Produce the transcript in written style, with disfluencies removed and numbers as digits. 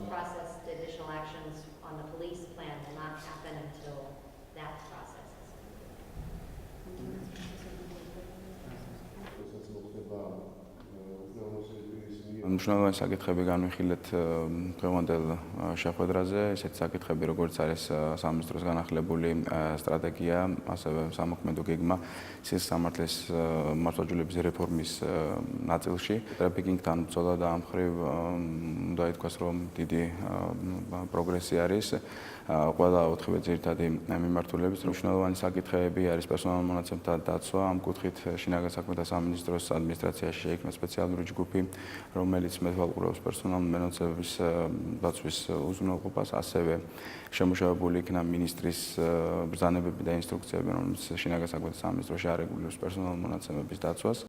Process additional actions on the police plan will not happen until that process is მნიშვნელოვანი საკითხები განვიხილეთ დღევანდელ შეხვედრაზე, ესეთი საკითხები როგორც არის სამინისტროს განახლებული სტრატეგია, ასევე სამოქმედო გეგმა სისამართლის მართლმსაჯულების რეფორმის ნაწილში. ტრაფიკინგთან ბრძოლა და ამ მხრივ უნდა ითქვას, რომ დიდი პროგრესი არის. ყველა 4 ძირითადი მიმართულების მნიშვნელოვანი საკითხები არის პერსონალურ მონაცემთა დაცვა. ამ კუთხით შინაგან საქმეთა სამინისტროს ადმინისტრაციაში შეიქმნა სპეციალური ჯგუფი, რომელიც მეთვალყურებს პერსონალურ მონაცემების დაცვის უზრუნველყოფას, ასევე შემუშავებული იქნა მინისტრის ბრძანებები და ინსტრუქციები, რომელიც შინაგან საქმეთა სამინისტროში არეგულირებს პერსონალურ მონაცემების დაცვას.